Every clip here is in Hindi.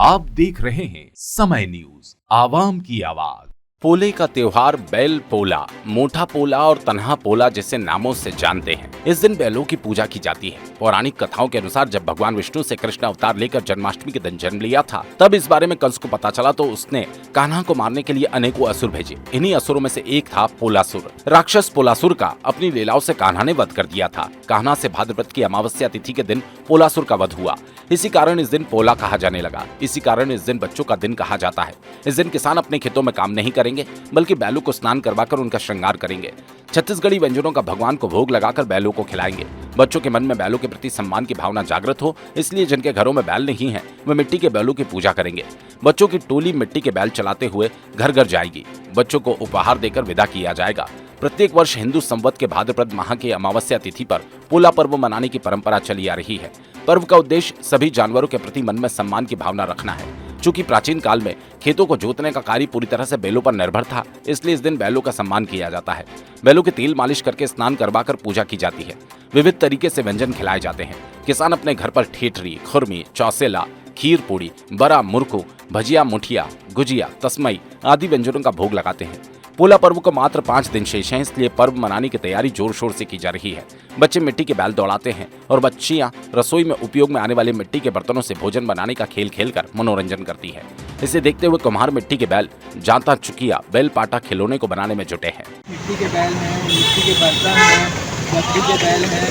आप देख रहे हैं समय न्यूज, आवाम की आवाज। पोले का त्योहार बैल पोला, मोटा पोला और तन्हा पोला जैसे नामों से जानते हैं। इस दिन बैलों की पूजा की जाती है। पौराणिक कथाओं के अनुसार जब भगवान विष्णु से कृष्ण अवतार लेकर जन्माष्टमी के दिन जन्म लिया था, तब इस बारे में कंस को पता चला तो उसने कान्हा को मारने के लिए अनेकों असुर भेजे। इन्हीं असुरों में से एक था पोलासुर। राक्षस पोलासुर का अपनी लीलाओं से कान्हा ने वध कर दिया था। कान्हा से भाद्रपद की अमावस्या तिथि के दिन पोलासुर का वध हुआ। इसी कारण इस दिन पोला कहा जाने लगा। इसी कारण इस दिन बच्चों का दिन कहा जाता है। इस दिन किसान अपने खेतों में काम नहीं करेंगे, बल्कि बैलों को स्नान करवाकर उनका श्रृंगार करेंगे। छत्तीसगढ़ी व्यंजनों का भगवान को भोग लगाकर बैलों को खिलाएंगे। बच्चों के मन में बैलों के प्रति सम्मान की भावना जागृत हो, इसलिए जिनके घरों में बैल नहीं है वे मिट्टी के बैलों की पूजा करेंगे। बच्चों की टोली मिट्टी के बैल चलाते हुए घर घर जाएगी। बच्चों को उपहार देकर विदा किया जाएगा। प्रत्येक वर्ष हिंदू संवत के भाद्रपद माह की अमावस्या तिथि पर पोला पर्व मनाने की परंपरा चली आ रही है। पर्व का उद्देश्य सभी जानवरों के प्रति मन में सम्मान की भावना रखना है। चूंकि प्राचीन काल में खेतों को जोतने का कार्य पूरी तरह से बैलों पर निर्भर था, इसलिए इस दिन बैलों का सम्मान किया जाता है। बैलों के तेल मालिश करके स्नान करवाकर पूजा की जाती है। विविध तरीके से व्यंजन खिलाए जाते हैं। किसान अपने घर पर ठेठरी, खुरमी, चौसेला, खीर पूड़ी, बड़ा, मुरकू, भजिया, मुठिया, गुजिया, तस्मई आदि व्यंजनों का भोग लगाते हैं। पोला पर्व को मात्र 5 दिन शेष हैं, इसलिए पर्व मनाने की तैयारी जोर शोर से की जा रही है। बच्चे मिट्टी के बैल दौड़ाते हैं और बच्चियां रसोई में उपयोग में आने वाले मिट्टी के बर्तनों से भोजन बनाने का खेल खेलकर मनोरंजन करती है। इसे देखते हुए कुम्हार मिट्टी के बैल, जांता, चुकिया, बैल पाटा खिलौने को बनाने में जुटे हैं। मिट्टी के बैल हैं, मिट्टी के बर्तन हैं, लकड़ी के बैल हैं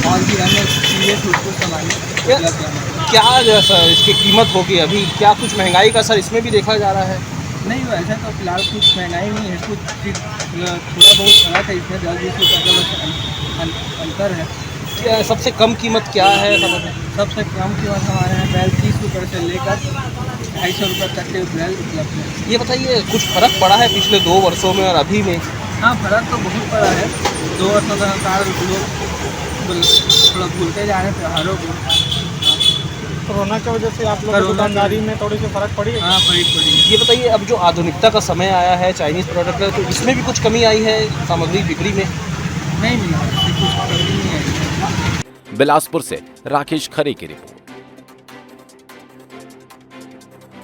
और भी अन्य चीजें सामान। क्या जैसा इसकी कीमत होगी अभी? क्या कुछ महंगाई का असर इसमें भी देखा जा रहा है? नहीं, वैसे तो फिलहाल कुछ महंगाई नहीं है। कुछ थोड़ा बहुत फर्क है, इसमें 10-20 रुपये का अंतर है। क्या सबसे कम कीमत क्या है? सबसे कम कीमत हमारे यहाँ बैल 30 रुपये से लेकर 250 रुपये तक के बैल उपलब्ध है। ये बताइए, कुछ फर्क पड़ा है पिछले 2 वर्षों में और अभी में? हाँ, फर्क तो बहुत पड़ा है। 2 वर्षों के अनुसार लोग थोड़ा भूलते जा रहे हैं त्योहारों को। कोरोना की वजह से आप लोग की दुकानदारी में थोड़ी सी फर्क पड़ी है? हाँ, पड़ी। ये बताइए, अब जो आधुनिकता का समय आया है, चाइनीज़ प्रोडक्ट है, तो इसमें भी कुछ कमी आई है सामग्री बिक्री में? नहीं, कुछ कमी नहीं आई। बिलासपुर से राकेश खरे की रिपोर्ट।